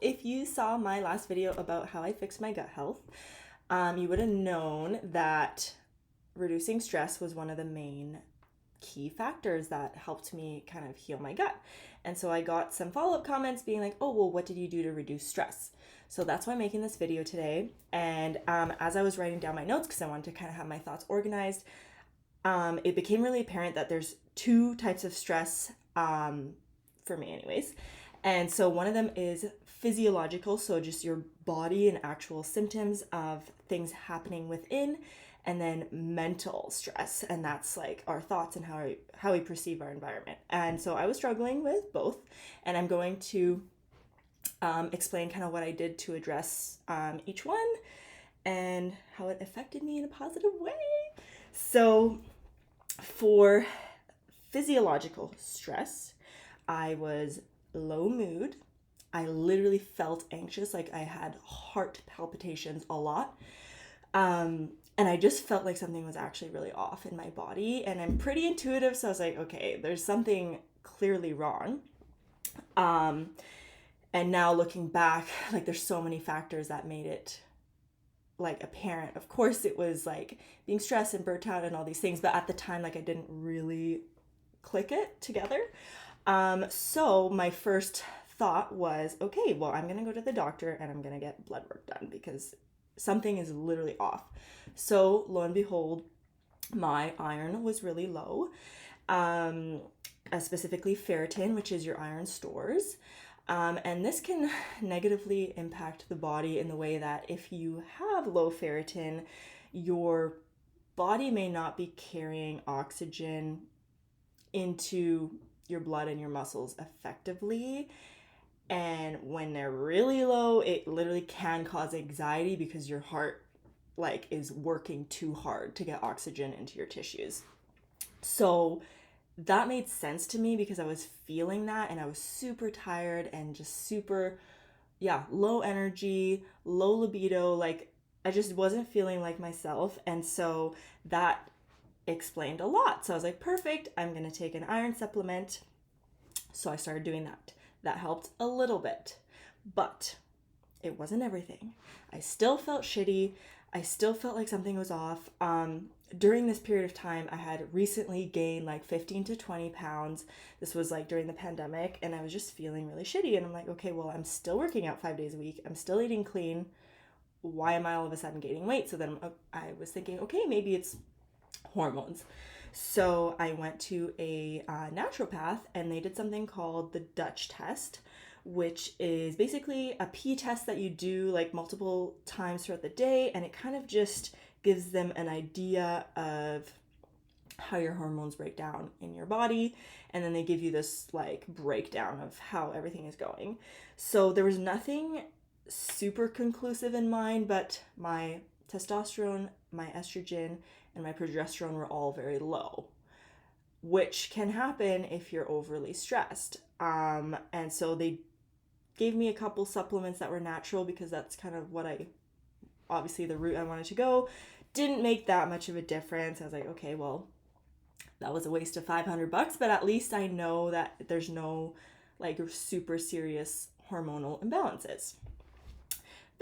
if you saw my last video about how I fixed my gut health, you would have known that reducing stress was one of the main key factors that helped me kind of heal my gut. And so I got some follow-up comments being like, oh, well, what did you do to reduce stress? So that's why I'm making this video today. And as I was writing down my notes, because I wanted to kind of have my thoughts organized, it became really apparent that there's two types of stress, for me anyways. And so one of them is physiological, so just your body and actual symptoms of things happening within, and then mental stress, and that's like our thoughts and how we perceive our environment. And so I was struggling with both, and I'm going to explain kind of what I did to address each one and how it affected me in a positive way. So for physiological stress, I was low mood. I literally felt anxious, like I had heart palpitations a lot. And I just felt like something was actually really off in my body. And I'm pretty intuitive, so I was like, okay, there's something clearly wrong. And now looking back, like there's so many factors that made it like apparent. Of course, it was like being stressed and burnt out and all these things, but at the time, like I didn't really click it together. So my first thought was, okay, well, I'm gonna go to the doctor and I'm gonna get blood work done because something is literally off. So lo and behold, my iron was really low, specifically ferritin, which is your iron stores. And this can negatively impact the body in the way that if you have low ferritin, your body may not be carrying oxygen into your blood and your muscles effectively. And when they're really low, it literally can cause anxiety because your heart like is working too hard to get oxygen into your tissues. So that made sense to me because I was feeling that and I was super tired and just super, low energy, low libido. Like I just wasn't feeling like myself. And so that explained a lot. So I was like, perfect, I'm going to take an iron supplement. So I started doing that. That helped a little bit, but it wasn't everything. I still felt shitty. I still felt like something was off. During this period of time, I had recently gained like 15 to 20 pounds. This was like during the pandemic, and I was just feeling really shitty. And I'm like, okay, well, I'm still working out 5 days a week. I'm still eating clean. Why am I all of a sudden gaining weight? So then I was thinking, okay, maybe it's hormones. So I went to a naturopath and they did something called the Dutch test, which is basically a pee test that you do like multiple times throughout the day, and it kind of just gives them an idea of how your hormones break down in your body, and then they give you this like breakdown of how everything is going. So there was nothing super conclusive in mine, but my testosterone, my estrogen, and my progesterone were all very low, which can happen if you're overly stressed. And so they gave me a couple supplements that were natural because that's kind of what obviously the route I wanted to go. Didn't make that much of a difference. I was like, okay, well, that was a waste of $500, but at least I know that there's no like super serious hormonal imbalances.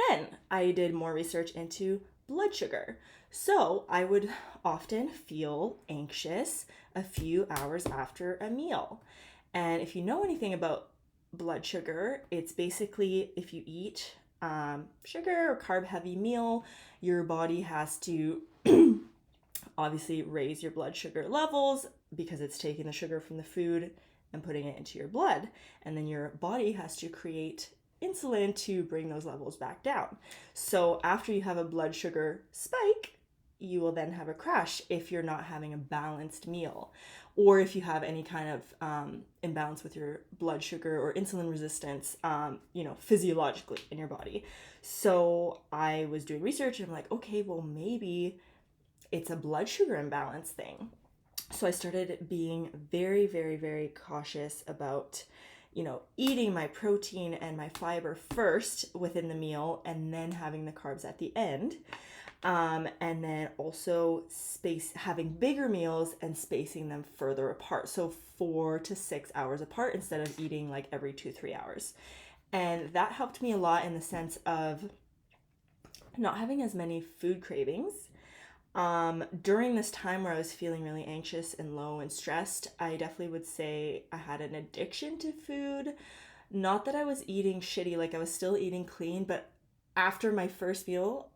Then I did more research into blood sugar. So I would often feel anxious a few hours after a meal. And if you know anything about blood sugar, it's basically if you eat sugar or carb heavy meal, your body has to obviously raise your blood sugar levels because it's taking the sugar from the food and putting it into your blood. And then your body has to create insulin to bring those levels back down. So after you have a blood sugar spike, you will then have a crash if you're not having a balanced meal, or if you have any kind of imbalance with your blood sugar or insulin resistance, physiologically in your body. So I was doing research and I'm like, okay, well, maybe it's a blood sugar imbalance thing. So I started being very, very, very cautious about eating my protein and my fiber first within the meal and then having the carbs at the end. And then also having bigger meals and spacing them further apart. So 4 to 6 hours apart instead of eating like every 2-3 hours. And that helped me a lot in the sense of not having as many food cravings. During this time where I was feeling really anxious and low and stressed, I definitely would say I had an addiction to food. Not that I was eating shitty, like I was still eating clean, but after my first meal,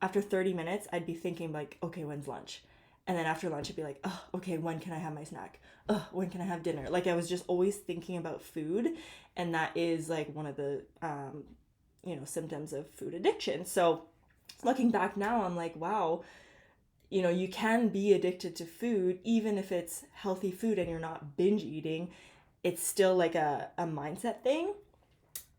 after 30 minutes, I'd be thinking like, okay, when's lunch? And then after lunch, I'd be like, oh, okay, when can I have my snack? Oh, when can I have dinner? Like I was just always thinking about food. And that is like one of the, symptoms of food addiction. So looking back now, I'm like, wow, you can be addicted to food, even if it's healthy food and you're not binge eating. It's still like a mindset thing.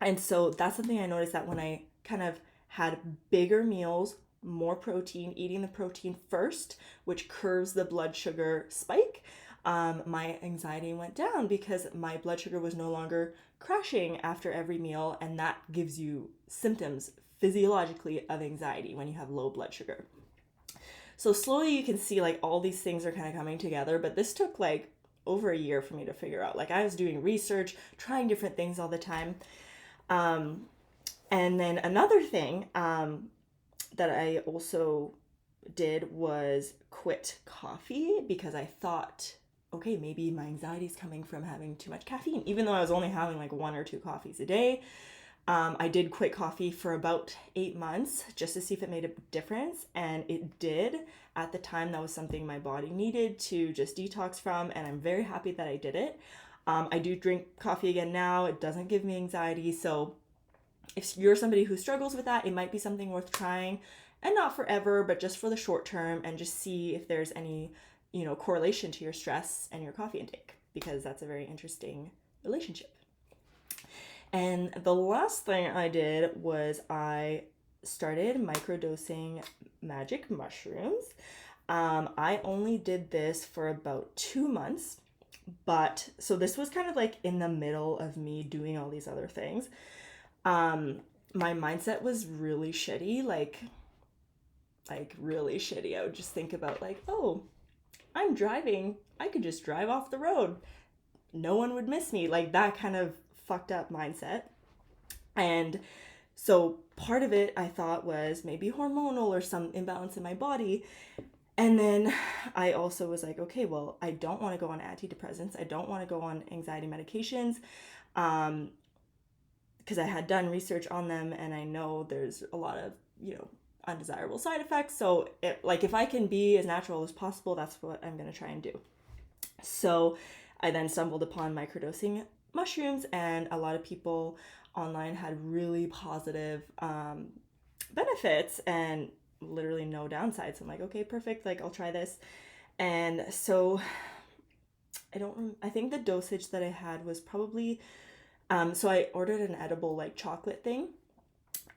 And so that's something I noticed, that when I kind of had bigger meals, more protein, eating the protein first, which curves the blood sugar spike, my anxiety went down because my blood sugar was no longer crashing after every meal. And that gives you symptoms physiologically of anxiety when you have low blood sugar. So slowly you can see like all these things are kind of coming together, but this took like over a year for me to figure out. Like I was doing research, trying different things all the time. And then another thing that I also did was quit coffee, because I thought, okay, maybe my anxiety is coming from having too much caffeine, even though I was only having like 1 or 2 coffees a day. I did quit coffee for about 8 months just to see if it made a difference, and it did. At the time, that was something my body needed to just detox from, and I'm very happy that I did it. I do drink coffee again now. It doesn't give me anxiety, so if you're somebody who struggles with that, it might be something worth trying, and not forever, but just for the short term, and just see if there's any, correlation to your stress and your coffee intake, because that's a very interesting relationship. And the last thing I did was I started microdosing magic mushrooms. I only did this for about 2 months, but so this was kind of like in the middle of me doing all these other things. My mindset was really shitty, like really shitty. I would just think about like, oh, I'm driving. I could just drive off the road. No one would miss me. Like that kind of fucked up mindset. And so part of it I thought was maybe hormonal or some imbalance in my body. And then I also was like, okay, well, I don't want to go on antidepressants. I don't want to go on anxiety medications. Because I had done research on them, and I know there's a lot of, undesirable side effects. So if I can be as natural as possible, that's what I'm going to try and do. So I then stumbled upon microdosing mushrooms, and a lot of people online had really positive benefits and literally no downsides. I'm like, okay, perfect. Like I'll try this. And so I think the dosage that I had was probably, so I ordered an edible like chocolate thing,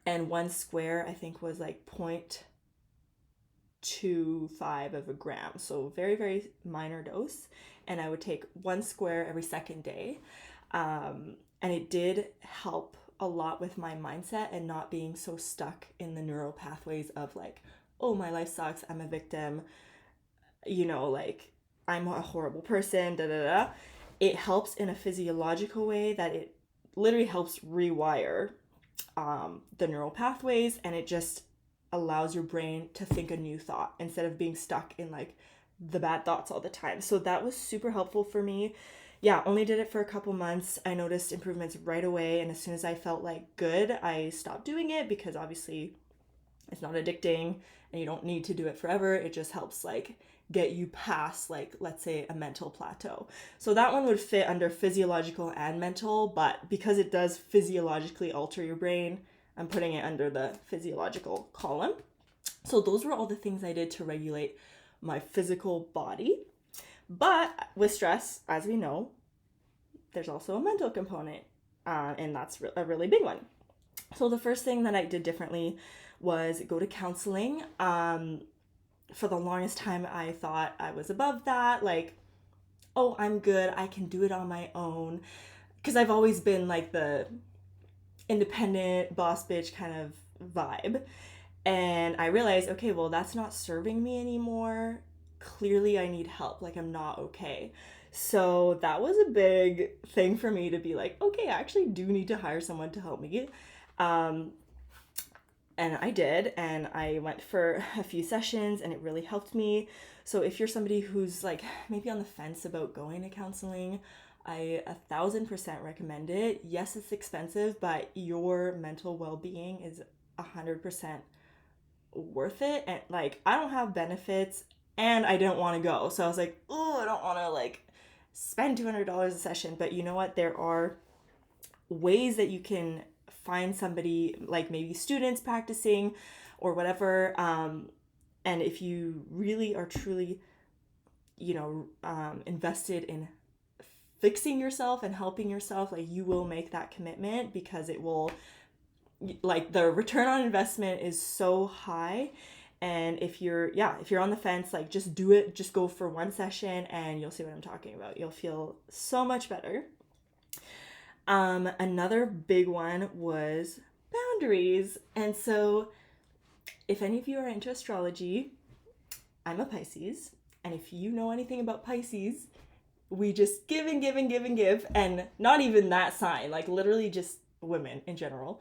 and 1 square I think was like 0.25 of a gram. So very, very minor dose. And I would take 1 square every second day. And it did help a lot with my mindset and not being so stuck in the neural pathways of like, oh, my life sucks, I'm a victim, like I'm a horrible person, da da da. It helps in a physiological way that it literally helps rewire the neural pathways, and it just allows your brain to think a new thought instead of being stuck in like the bad thoughts all the time. So that was super helpful for me. Yeah, only did it for a couple months. I noticed improvements right away, and as soon as I felt like good, I stopped doing it, because obviously it's not addicting and you don't need to do it forever. It just helps like get you past, like, let's say a mental plateau. So that one would fit under physiological and mental, but because it does physiologically alter your brain, I'm putting it under the physiological column. So those were all the things I did to regulate my physical body. But with stress, as we know, there's also a mental component, and that's a really big one. So the first thing that I did differently was go to counseling. For the longest time, I thought I was above that, like, oh, I'm good, I can do it on my own, because I've always been like the independent boss bitch kind of vibe. And I realized, okay, well, that's not serving me anymore. Clearly I need help. Like I'm not okay. So that was a big thing for me to be like, okay, I actually do need to hire someone to help me. Um, and I did, and I went for a few sessions, and it really helped me. So if you're somebody who's like maybe on the fence about going to counseling, I 1,000% recommend it. Yes, it's expensive, but your mental well-being is 100% worth it. And like, I don't have benefits, and I didn't want to go, so I was like, oh, I don't want to like spend $200 a session. But you know what? There are ways that you can find somebody, like maybe students practicing or whatever. And if you really are truly, invested in fixing yourself and helping yourself, like you will make that commitment, because it will, like, the return on investment is so high. And if you're on the fence, like just do it, just go for one session and you'll see what I'm talking about. You'll feel so much better. Another big one was boundaries. And so, if any of you are into astrology, I'm a Pisces. And if you know anything about Pisces, we just give and give and give and give. And not even that sign, like literally just women in general.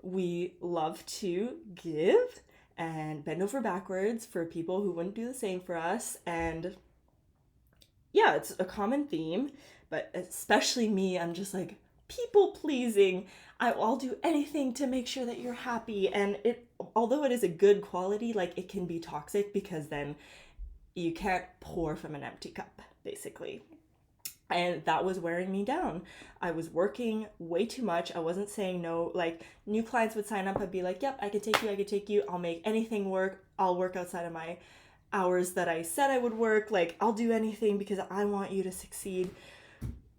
We love to give and bend over backwards for people who wouldn't do the same for us. And yeah, it's a common theme, but especially me, I'm just like people pleasing. I'll do anything to make sure that you're happy. And it, although it is a good quality, like it can be toxic, because then you can't pour from an empty cup, basically. And that was wearing me down. I was working way too much. I wasn't saying no. Like, new clients would sign up, I'd be like, yep, I could take you. I'll make anything work. I'll work outside of my hours that I said I would work. Like, I'll do anything because I want you to succeed,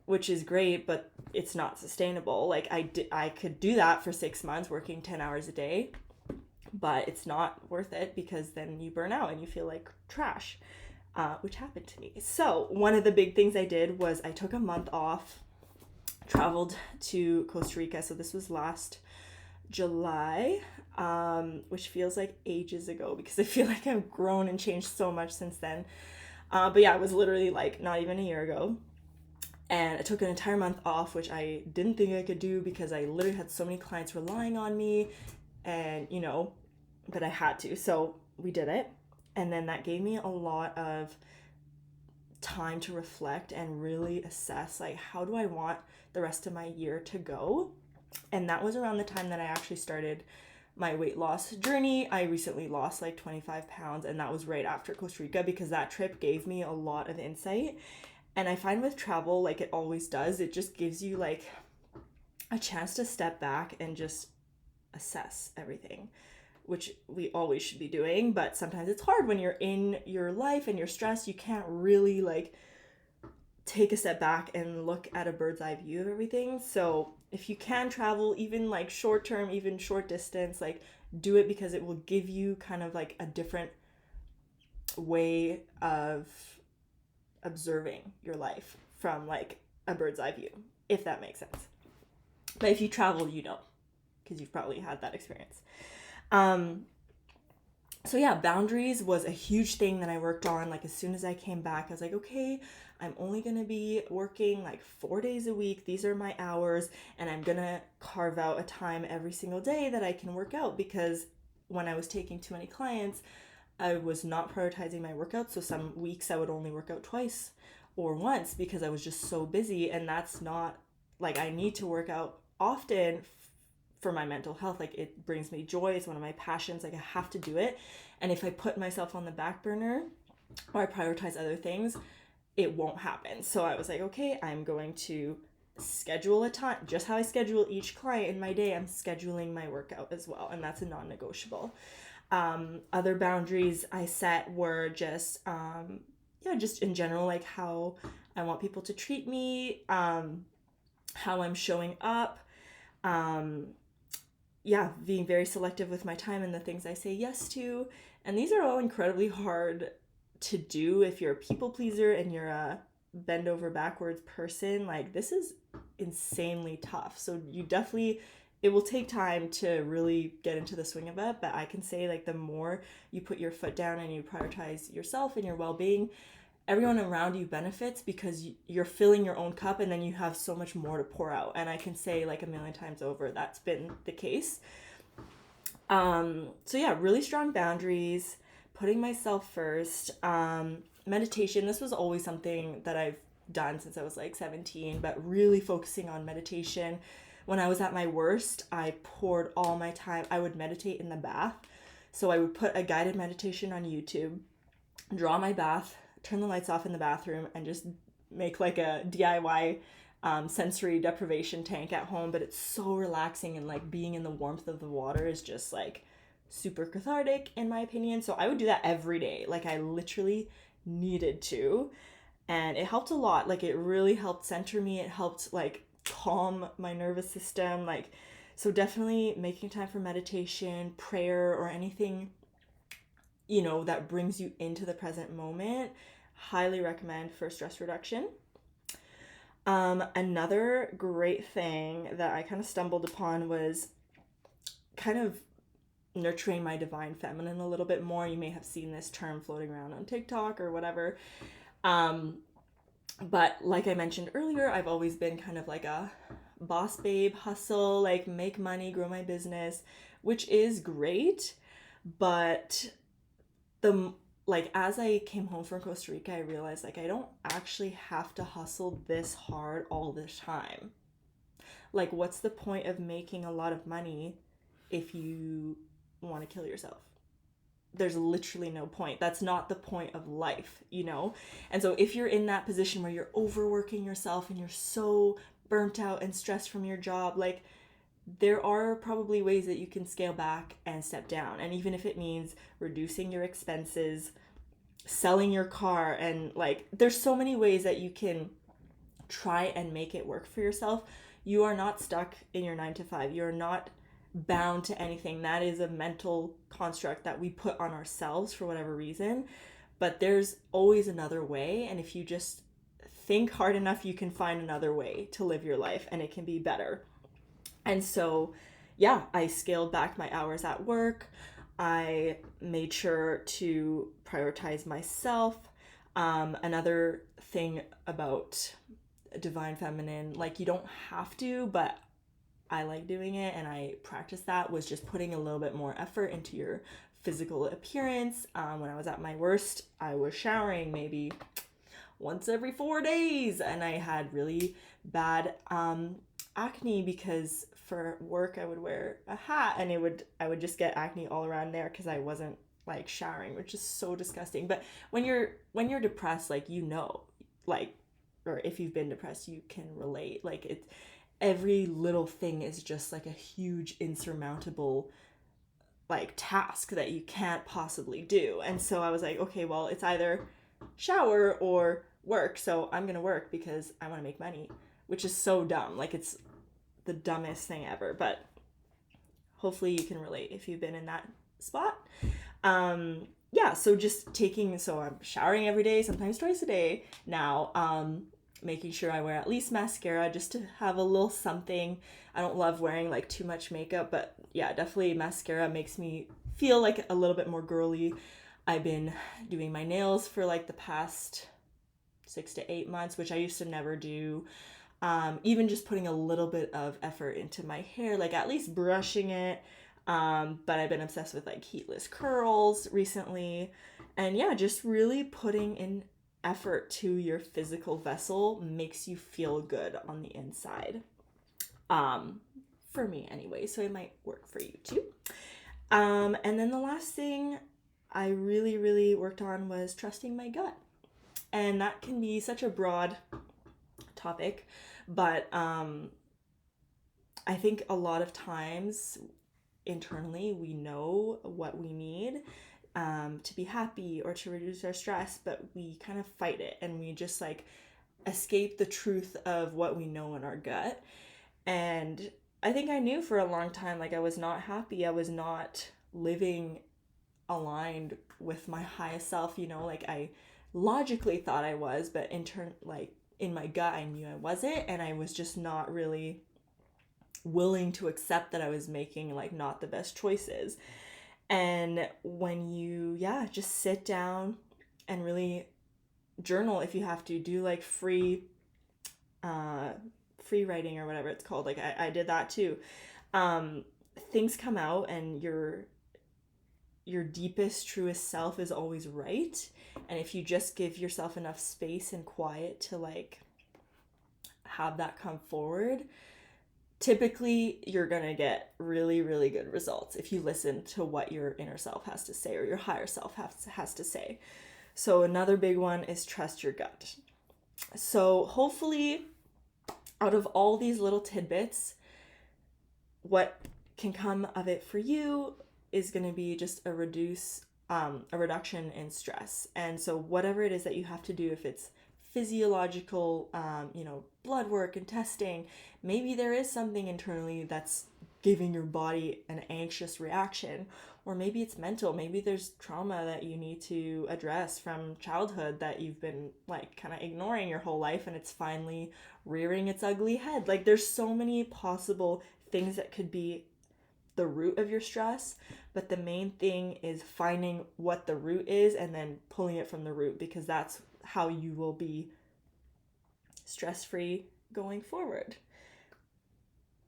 which is great, but it's not sustainable. Like, I could do that for 6 months, working 10 hours a day, but it's not worth it, because then you burn out and you feel like trash. Which happened to me. So one of the big things I did was I took a month off, traveled to Costa Rica. So this was last July, which feels like ages ago, because I feel like I've grown and changed so much since then. But yeah, it was literally like not even a year ago. And I took an entire month off, which I didn't think I could do, because I literally had so many clients relying on me, and but I had to. So we did it. And then that gave me a lot of time to reflect and really assess, like, how do I want the rest of my year to go? And that was around the time that I actually started my weight loss journey. I recently lost like 25 pounds, and that was right after Costa Rica, because that trip gave me a lot of insight. And I find with travel, like it always does, it just gives you like a chance to step back and just assess everything, which we always should be doing. But sometimes it's hard when you're in your life and you're stressed. You can't really like take a step back and look at a bird's eye view of everything. So if you can travel, even like short term, even short distance, like do it, because it will give you kind of like a different way of observing your life from like a bird's eye view, if that makes sense. But if you travel, because you've probably had that experience. So yeah, boundaries was a huge thing that I worked on. Like, as soon as I came back, I was like, okay, I'm only going to be working like 4 days a week. These are my hours, and I'm going to carve out a time every single day that I can work out, because when I was taking too many clients, I was not prioritizing my workouts. So some weeks I would only work out twice or once, because I was just so busy. And that's not, like, I need to work out often for my mental health. Like, it brings me joy. It's one of my passions. Like, I have to do it. And if I put myself on the back burner or I prioritize other things, it won't happen. So I was like, okay, I'm going to schedule a time, just how I schedule each client in my day. I'm scheduling my workout as well, and that's a non-negotiable. Other boundaries I set were just just in general, like how I want people to treat me, how I'm showing up, being very selective with my time and the things I say yes to. And these are all incredibly hard to do if you're a people pleaser and you're a bend over backwards person. Like, this is insanely tough. So it will take time to really get into the swing of it. But I can say, like, the more you put your foot down and you prioritize yourself and your well-being, everyone around you benefits because you're filling your own cup, and then you have so much more to pour out. And I can say like a million times over that's been the case. So yeah, really strong boundaries, putting myself first. Meditation, this was always something that I've done since I was like 17, but really focusing on meditation. When I was at my worst, I poured all my time. I would meditate in the bath. So I would put a guided meditation on YouTube, draw my bath, turn the lights off in the bathroom, and just make like a DIY sensory deprivation tank at home. But it's so relaxing, and like being in the warmth of the water is just like super cathartic in my opinion. So I would do that every day. Like I literally needed to. And it helped a lot. Like it really helped center me. It helped like calm my nervous system. Like, so definitely making time for meditation, prayer, or anything, that brings you into the present moment. Highly recommend for stress reduction. Another great thing that I kind of stumbled upon was kind of nurturing my divine feminine a little bit more. You may have seen this term floating around on TikTok or whatever. But like I mentioned earlier, I've always been kind of like a boss babe, hustle, like make money, grow my business, which is great. But as I came home from Costa Rica, I realized like I don't actually have to hustle this hard all the time. Like, what's the point of making a lot of money if you want to kill yourself? There's literally no point. That's not the point of life, And so if you're in that position where you're overworking yourself and you're so burnt out and stressed from your job, like there are probably ways that you can scale back and step down. And even if it means reducing your expenses, selling your car, and like there's so many ways that you can try and make it work for yourself. You are not stuck in your 9 to 5. You're not bound to anything. That is a mental construct that we put on ourselves for whatever reason. But there's always another way. And if you just think hard enough, you can find another way to live your life, and it can be better. And so, yeah, I scaled back my hours at work. I made sure to prioritize myself. Another thing about divine feminine, like you don't have to, but I like doing it and I practice that, was just putting a little bit more effort into your physical appearance. When I was at my worst, I was showering maybe once every 4 days, and I had really bad acne because for work I would wear a hat and I would just get acne all around there because I wasn't like showering, which is so disgusting. But when you're depressed, like like, or if you've been depressed, you can relate. Like it's every little thing is just like a huge insurmountable like task that you can't possibly do. And so I was like, okay, well, it's either shower or work. So I'm going to work because I want to make money, which is so dumb. Like it's the dumbest thing ever, but hopefully you can relate if you've been in that spot. Yeah, so so I'm showering every day, sometimes twice a day now. Making sure I wear at least mascara just to have a little something. I don't love wearing like too much makeup, but yeah, definitely mascara makes me feel like a little bit more girly. I've been doing my nails for like the past 6 to 8 months, which I used to never do. Even just putting a little bit of effort into my hair, like at least brushing it. But I've been obsessed with like heatless curls recently. And yeah, just really putting in effort to your physical vessel makes you feel good on the inside. For me anyway, so it might work for you too. And then the last thing I really, really worked on was trusting my gut. And that can be such a broad topic, but I think a lot of times internally we know what we need to be happy or to reduce our stress, but we kind of fight it and we just like escape the truth of what we know in our gut. And I think I knew for a long time, like I was not happy. I was not living aligned with my highest self, like I logically thought I was, but in my gut, I knew I wasn't. And I was just not really willing to accept that I was making like not the best choices. And when you, just sit down and really journal if you have to. Do like free writing or whatever it's called. Like I did that too. Things come out, and your deepest, truest self is always right. And if you just give yourself enough space and quiet to like have that come forward, typically you're gonna get really, really good results if you listen to what your inner self has to say, or your higher self has to say. So another big one is trust your gut. So hopefully, out of all these little tidbits, what can come of it for you is going to be just a reduction in stress. And so whatever it is that you have to do, if it's physiological, blood work and testing, maybe there is something internally that's giving your body an anxious reaction, or maybe it's mental. Maybe there's trauma that you need to address from childhood that you've been like kind of ignoring your whole life, and it's finally rearing its ugly head. Like there's so many possible things that could be the root of your stress, but the main thing is finding what the root is and then pulling it from the root, because that's how you will be stress-free going forward.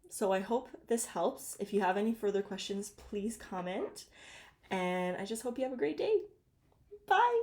So I hope this helps. If you have any further questions, please comment. And I just hope you have a great day. Bye.